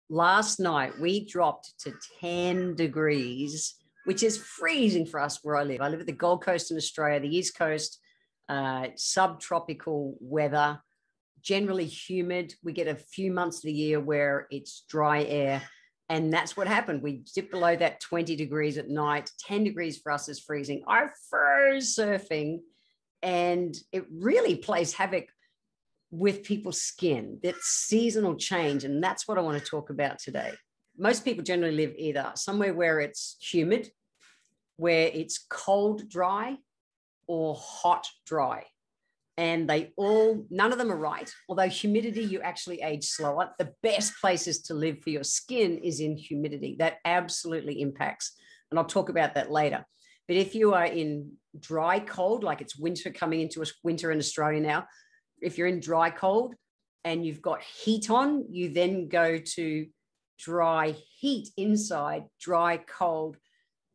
Last night we dropped to 10 degrees, which is freezing for us where I live. I live at the Gold Coast in Australia, the East Coast, subtropical weather, generally humid. We get a few months of the year where it's dry air. And that's what happened. We dipped below that 20 degrees at night. 10 degrees for us is freezing. I froze surfing, and it really plays havoc with people's skin. That's seasonal change. And that's what I want to talk about today. Most people generally live either somewhere where it's humid, where it's cold dry, or hot dry. And none of them are right. Although humidity, you actually age slower. The best places to live for your skin is in humidity. That absolutely impacts. And I'll talk about that later. But if you are in dry cold, like it's winter coming into winter in Australia now, if you're in dry cold and you've got heat on, you then go to dry heat inside, dry cold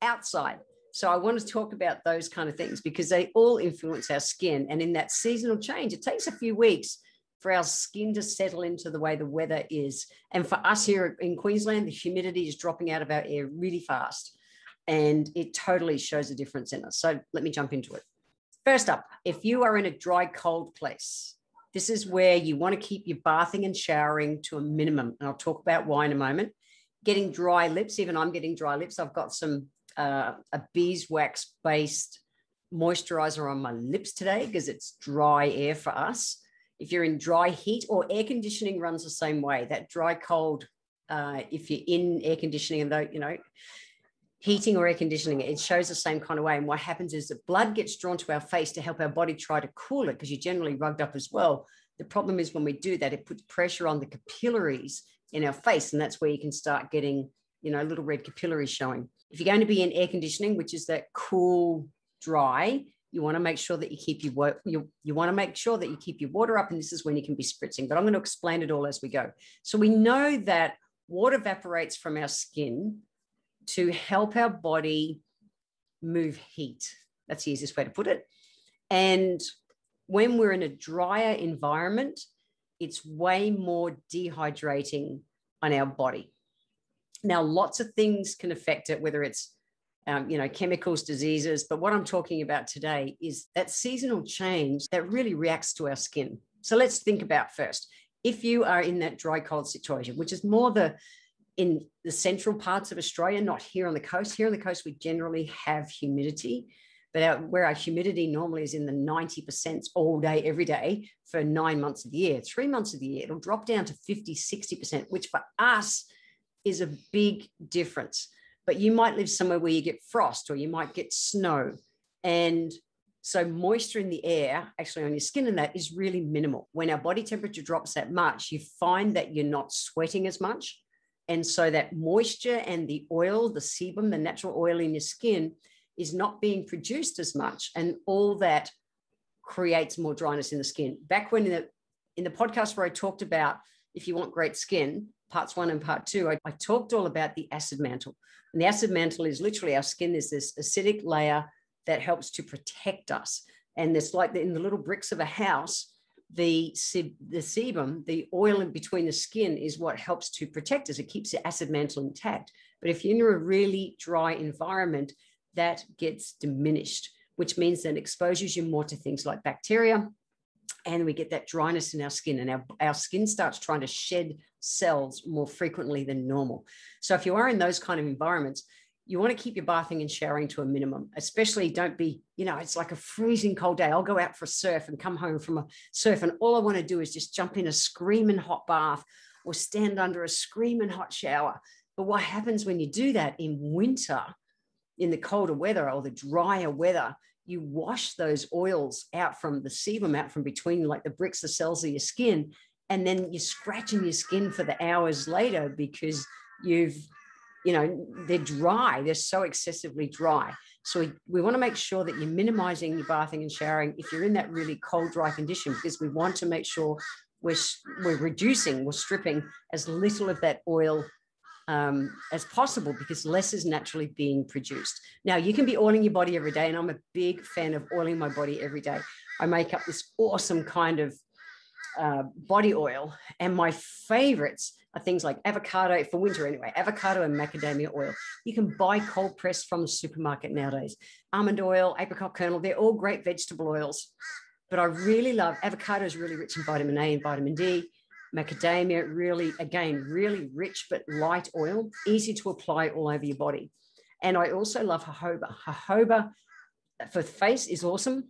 outside. So I want to talk about those kind of things because they all influence our skin. And in that seasonal change, it takes a few weeks for our skin to settle into the way the weather is. And for us here in Queensland, the humidity is dropping out of our air really fast. And it totally shows a difference in us. So let me jump into it. First up, if you are in a dry, cold place, this is where you want to keep your bathing and showering to a minimum. And I'll talk about why in a moment. Getting dry lips, even I'm getting dry lips. I've got a beeswax based moisturizer on my lips today because it's dry air for us. If you're in dry heat, or air conditioning runs the same way, that dry cold, if you're in air conditioning and though, heating or air conditioning, it shows the same kind of way. And what happens is that blood gets drawn to our face to help our body try to cool it because you're generally rugged up as well. The problem is when we do that, it puts pressure on the capillaries in our face. And that's where you can start getting, little red capillaries showing. If you're going to be in air conditioning, which is that cool, dry, you want to make sure that you keep your water up, and this is when you can be spritzing. But I'm going to explain it all as we go. So we know that water evaporates from our skin to help our body move heat. That's the easiest way to put it. And when we're in a drier environment, it's way more dehydrating on our body. Now, lots of things can affect it, whether it's, chemicals, diseases. But what I'm talking about today is that seasonal change that really reacts to our skin. So let's think about first, if you are in that dry, cold situation, which is more in the central parts of Australia, not here on the coast. Here on the coast, we generally have humidity, but where our humidity normally is in the 90% all day, every day for 9 months of the year, 3 months of the year, it'll drop down to 50, 60%, which for us is a big difference. But you might live somewhere where you get frost or you might get snow. And so moisture in the air, actually on your skin, and that is really minimal. When our body temperature drops that much, you find that you're not sweating as much. And so that moisture and the oil, the sebum, the natural oil in your skin is not being produced as much. And all that creates more dryness in the skin. Back when in the podcast where I talked about if you want great skin, parts 1 and part 2, I talked all about the acid mantle. And the acid mantle is literally our skin is this acidic layer that helps to protect us. And it's like in the little bricks of a house, the sebum, the oil in between the skin, is what helps to protect us. It keeps the acid mantle intact. But if you're in a really dry environment, that gets diminished, which means that it exposes you more to things like bacteria, and we get that dryness in our skin, and our skin starts trying to shed cells more frequently than normal. So if you are in those kind of environments, you want to keep your bathing and showering to a minimum, especially don't be, it's like a freezing cold day. I'll go out for a surf and come home from a surf, and all I want to do is just jump in a screaming hot bath or stand under a screaming hot shower. But what happens when you do that in winter, in the colder weather or the drier weather, you wash those oils out from the sebum, out from between like the bricks, the cells of your skin, and then you're scratching your skin for the hours later because they're dry. They're so excessively dry. So we want to make sure that you're minimizing your bathing and showering if you're in that really cold, dry condition, because we want to make sure we're stripping as little of that oil as possible, because less is naturally being produced. Now, you can be oiling your body every day, and I'm a big fan of oiling my body every day. I make up this awesome kind of body oil, and my favorites are things like avocado, for winter anyway, avocado and macadamia oil. You can buy cold pressed from the supermarket nowadays. Almond oil, apricot kernel, they're all great vegetable oils. But I really love, avocado is really rich in vitamin A and vitamin D. Macadamia, really, again, really rich but light oil, easy to apply all over your body. And I also love jojoba. Jojoba for the face is awesome.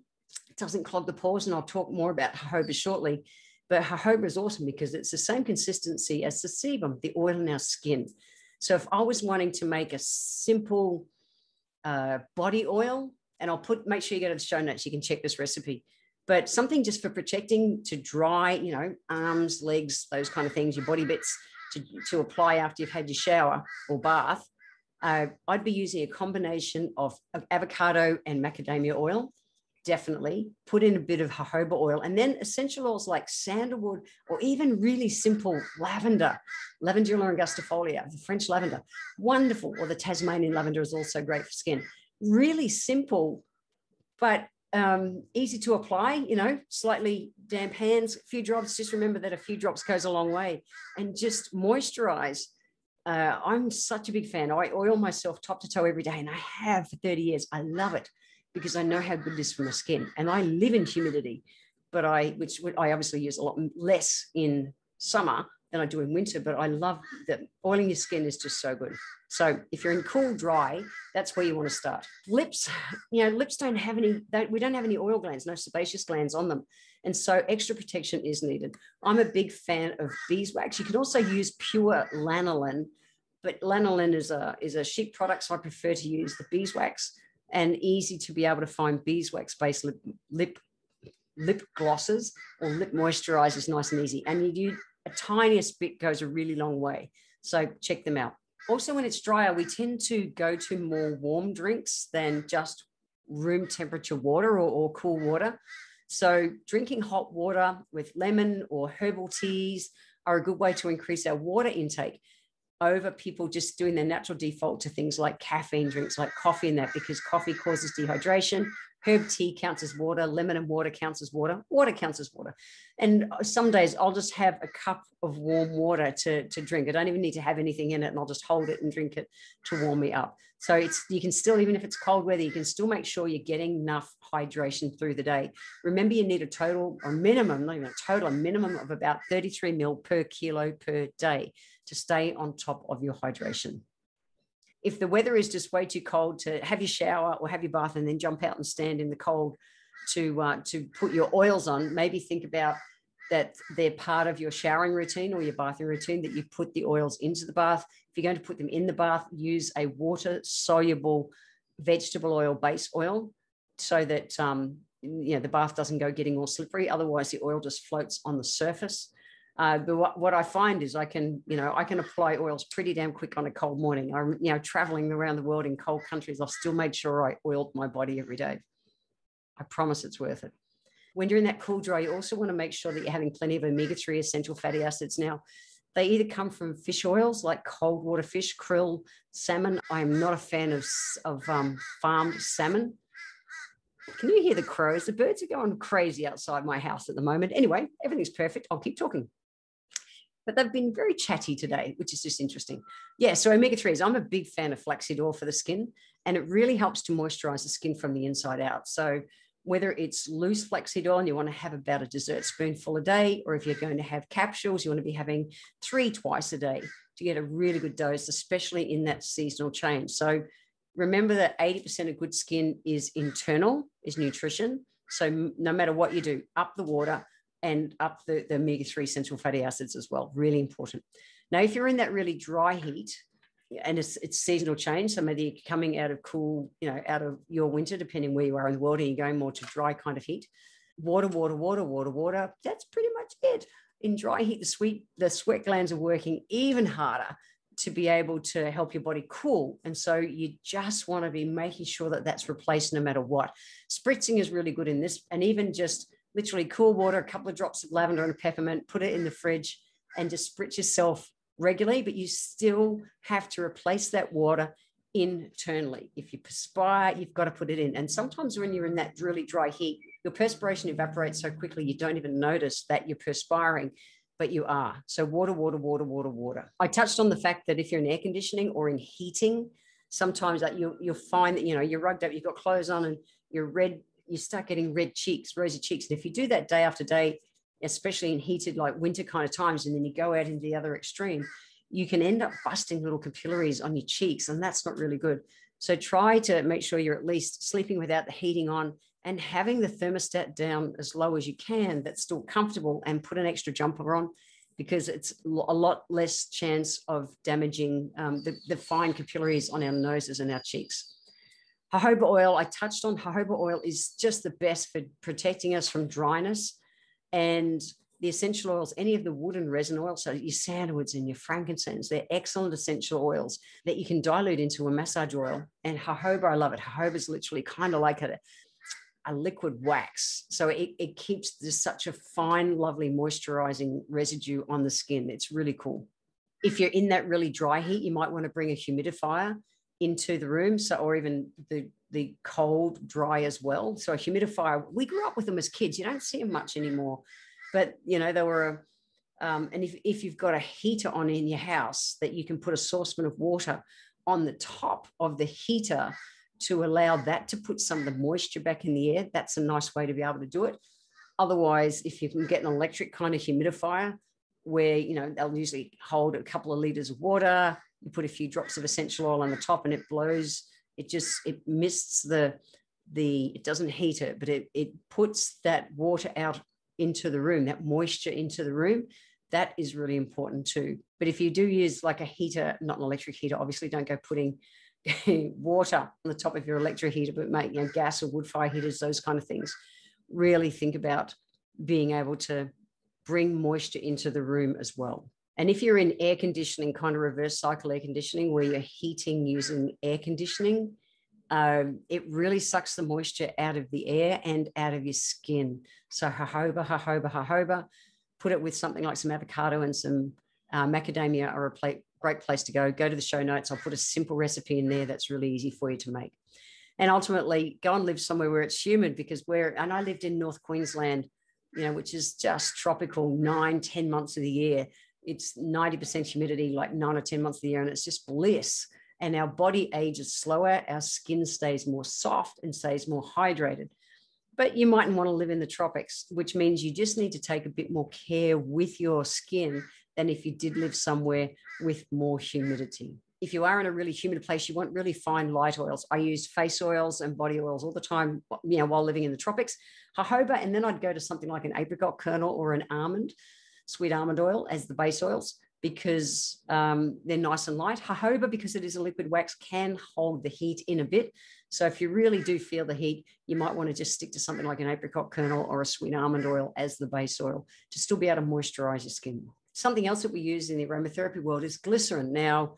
It doesn't clog the pores, and I'll talk more about jojoba shortly. But jojoba is awesome because it's the same consistency as the sebum, the oil in our skin. So if I was wanting to make a simple body oil, and I'll make sure you go to the show notes, you can check this recipe, but something just for protecting to dry, you know, arms, legs, those kind of things, your body bits to apply after you've had your shower or bath. I'd be using a combination of avocado and macadamia oil. Definitely put in a bit of jojoba oil, and then essential oils like sandalwood or even really simple lavender, Lavandula angustifolia, the French lavender, wonderful. Or the Tasmanian lavender is also great for skin. Really simple, but easy to apply, you know, slightly damp hands, a few drops. Just remember that a few drops goes a long way, and just moisturize. I'm such a big fan. I oil myself top to toe every day, and I have for 30 years. I love it because I know how good it is for my skin, and I live in humidity, but which I obviously use a lot less in summer than I do in winter, but I love that oiling your skin is just so good. So if you're in cool, dry, that's where you want to start. Lips, you know, lips don't have any, we don't have any oil glands, no sebaceous glands on them. And so extra protection is needed. I'm a big fan of beeswax. You can also use pure lanolin, but lanolin is a sheep product, so I prefer to use the beeswax, and easy to be able to find beeswax-based lip glosses or lip moisturizers, nice and easy. And you do a tiniest bit goes a really long way. So check them out. Also, when it's drier, we tend to go to more warm drinks than just room temperature water or cool water. So drinking hot water with lemon or herbal teas are a good way to increase our water intake over people just doing their natural default to things like caffeine drinks, like coffee and that, because coffee causes dehydration. Herb tea counts as water. Lemon and water counts as water. Water counts as water. And some days I'll just have a cup of warm water to drink. I don't even need to have anything in it, and I'll just hold it and drink it to warm me up. So you can still, even if it's cold weather, you can still make sure you're getting enough hydration through the day. Remember, you need a minimum of about 33 ml per kilo per day to stay on top of your hydration. If the weather is just way too cold to have your shower or have your bath and then jump out and stand in the cold to put your oils on, maybe think about that they're part of your showering routine or your bathing routine, that you put the oils into the bath. If you're going to put them in the bath, use a water-soluble vegetable oil base oil so that the bath doesn't go getting all slippery. Otherwise, the oil just floats on the surface. But what I find is I can apply oils pretty damn quick on a cold morning. I'm traveling around the world in cold countries. I've still made sure I oiled my body every day. I promise it's worth it. When you're in that cool, dry, you also want to make sure that you're having plenty of omega-3 essential fatty acids. Now, they either come from fish oils like cold water fish, krill, salmon. I am not a fan of farmed salmon. Can you hear the crows? The birds are going crazy outside my house at the moment. Anyway, everything's perfect. I'll keep talking. But they've been very chatty today, which is just interesting. Yeah, so omega-3s, I'm a big fan of flaxseed oil for the skin, and it really helps to moisturize the skin from the inside out. So whether it's loose flaxseed oil and you want to have about a dessert spoonful a day, or if you're going to have capsules, you want to be having 3 twice a day to get a really good dose, especially in that seasonal change. So remember that 80% of good skin is internal, is nutrition. So no matter what you do, up the water and up the omega-3 essential fatty acids as well. Really important. Now, if you're in that really dry heat and it's seasonal change, so maybe you're coming out of cool, out of your winter, depending where you are in the world, and you're going more to dry kind of heat, water. That's pretty much it. In dry heat, the sweat glands are working even harder to be able to help your body cool. And so you just want to be making sure that that's replaced no matter what. Spritzing is really good in this, and even just literally cool water, a couple of drops of lavender and a peppermint, put it in the fridge and just spritz yourself regularly, but you still have to replace that water internally. If you perspire, you've got to put it in. And sometimes when you're in that really dry heat, your perspiration evaporates so quickly you don't even notice that you're perspiring. but you are. So water, water, water, water, water. I touched on the fact that if you're in air conditioning or in heating, sometimes that you'll find that, you're rugged up, you've got clothes on and you're red, you start getting red cheeks, rosy cheeks. And if you do that day after day, especially in heated, like winter kind of times, and then you go out into the other extreme, you can end up busting little capillaries on your cheeks, and that's not really good. So try to make sure you're at least sleeping without the heating on and having the thermostat down as low as you can that's still comfortable, and put an extra jumper on, because it's a lot less chance of damaging the fine capillaries on our noses and our cheeks. Jojoba oil, I touched on. Jojoba oil is just the best for protecting us from dryness. And the essential oils, any of the wood and resin oils, so your sandalwoods and your frankincense, they're excellent essential oils that you can dilute into a massage oil. And jojoba, I love it. Jojoba is literally kind of like a liquid wax. So it keeps this such a fine, lovely moisturizing residue on the skin. It's really cool. If you're in that really dry heat, you might want to bring a humidifier into the room, so, or even the cold dry as well. So a humidifier, we grew up with them as kids. You don't see them much anymore, but they were and if you've got a heater on in your house, that you can put a saucepan of water on the top of the heater to allow that to put some of the moisture back in the air. That's a nice way to be able to do it. Otherwise, if you can get an electric kind of humidifier where they'll usually hold a couple of liters of water, you put a few drops of essential oil on the top and it blows. It mists it doesn't heat it, but it puts that water out into the room, that moisture into the room. That is really important too. But if you do use like a heater, not an electric heater, obviously don't go putting water on the top of your electric heater, but make gas or wood fire heaters, those kind of things. Really think about being able to bring moisture into the room as well. And if you're in air conditioning, kind of reverse cycle air conditioning, where you're heating using air conditioning, it really sucks the moisture out of the air and out of your skin. So jojoba, put it with something like some avocado and some macadamia are a great place to go. Go to the show notes. I'll put a simple recipe in there that's really easy for you to make. And ultimately, go and live somewhere where it's humid, because I lived in North Queensland, which is just tropical 9-10 months of the year. It's 90% humidity, like 9 or 10 months of the year, and it's just bliss. And our body ages slower, our skin stays more soft and stays more hydrated. But you mightn't want to live in the tropics, which means you just need to take a bit more care with your skin than if you did live somewhere with more humidity. If you are in a really humid place, you want really fine light oils. I use face oils and body oils all the time, while living in the tropics. Jojoba, and then I'd go to something like an apricot kernel or an sweet almond oil as the base oils, because they're nice and light. Jojoba, because it is a liquid wax, can hold the heat in a bit. So if you really do feel the heat, you might want to just stick to something like an apricot kernel or a sweet almond oil as the base oil to still be able to moisturize your skin. Something else that we use in the aromatherapy world is glycerin. Now,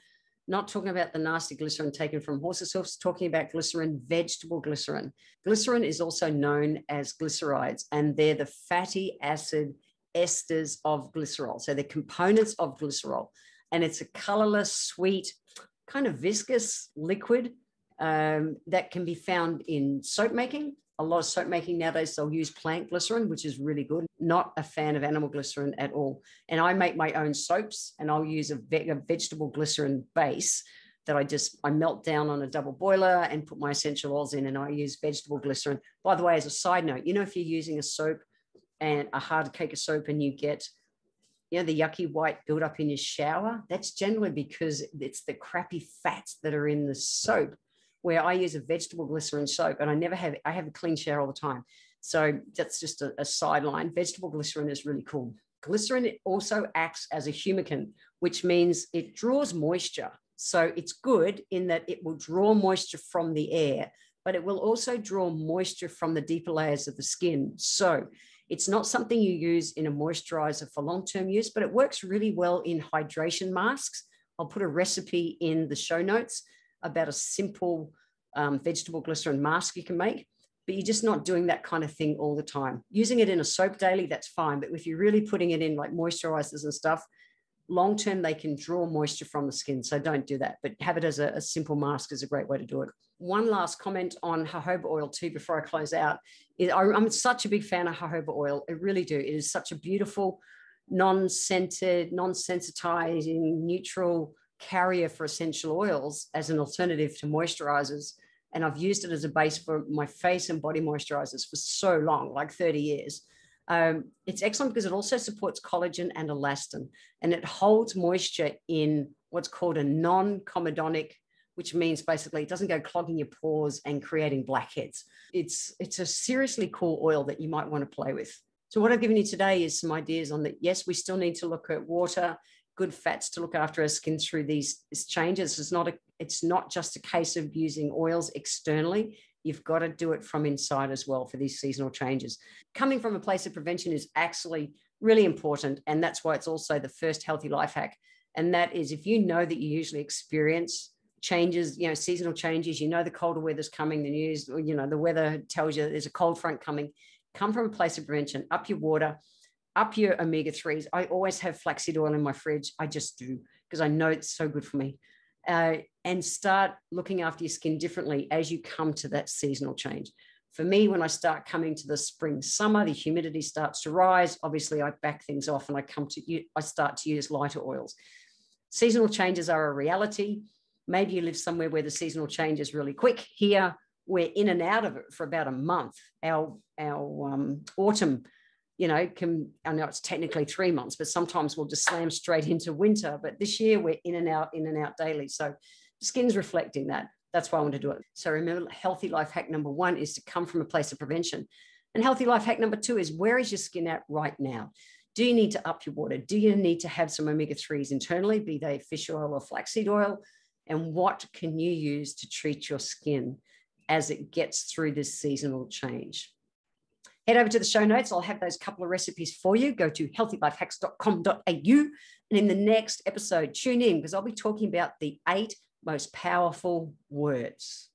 not talking about the nasty glycerin taken from horses' hoofs, talking about glycerin, vegetable glycerin. Glycerin is also known as glycerides, and they're the fatty acid esters of glycerol. So they're components of glycerol, and it's a colorless, sweet, kind of viscous liquid that can be found in soap making. A lot of soap making nowadays, they'll use plant glycerin, which is really good. Not a fan of animal glycerin at all. And I make my own soaps, and I'll use a vegetable glycerin base that I melt down on a double boiler and put my essential oils in, and I use vegetable glycerin. By the way, as a side note, if you're using a soap and a hard cake of soap and you get, the yucky white buildup in your shower, that's generally because it's the crappy fats that are in the soap. Where I use a vegetable glycerin soap, and I have a clean shower all the time. So that's just a sideline. Vegetable glycerin is really cool. Glycerin also acts as a humectant, which means it draws moisture. So it's good in that it will draw moisture from the air, but it will also draw moisture from the deeper layers of the skin. So it's not something you use in a moisturizer for long-term use, but it works really well in hydration masks. I'll put a recipe in the show notes about a simple vegetable glycerin mask you can make, but you're just not doing that kind of thing all the time. Using it in a soap daily, that's fine. But if you're really putting it in like moisturizers and stuff, long-term, they can draw moisture from the skin. So don't do that, but have it as a simple mask is a great way to do it. One last comment on jojoba oil too, before I close out, is I'm such a big fan of jojoba oil. I really do. It is such a beautiful non-scented, non-sensitizing, neutral carrier for essential oils as an alternative to moisturizers. And I've used it as a base for my face and body moisturizers for so long, like 30 years. It's excellent because it also supports collagen and elastin, and it holds moisture in what's called a non-comedonic, which means basically it doesn't go clogging your pores and creating blackheads. It's a seriously cool oil that you might want to play with. So what I've given you today is some ideas on that. Yes, we still need to look at water, good fats to look after our skin through these changes. It's not just a case of using oils externally. You've got to do it from inside as well for these seasonal changes. Coming from a place of prevention is actually really important. And that's why it's also the first healthy life hack. And that is, if you know that you usually experience changes, seasonal changes, the colder weather's coming, the news, the weather tells you there's a cold front coming, come from a place of prevention, up your water, up your omega-3s. I always have flaxseed oil in my fridge. I just do, because I know it's so good for me. And start looking after your skin differently as you come to that seasonal change. For me, when I start coming to the spring, summer, the humidity starts to rise. Obviously, I back things off and I start to use lighter oils. Seasonal changes are a reality. Maybe you live somewhere where the seasonal change is really quick. Here, we're in and out of it for about a month. Our autumn, I know it's technically 3 months, but sometimes we'll just slam straight into winter. But this year we're in and out daily. So skin's reflecting that. That's why I want to do it. So remember, healthy life hack number 1 is to come from a place of prevention. And healthy life hack number 2 is, where is your skin at right now? Do you need to up your water? Do you need to have some omega-3s internally, be they fish oil or flaxseed oil? And what can you use to treat your skin as it gets through this seasonal change? Head over to the show notes. I'll have those couple of recipes for you. Go to healthylifehacks.com.au. And in the next episode, tune in, because I'll be talking about the 8 most powerful words.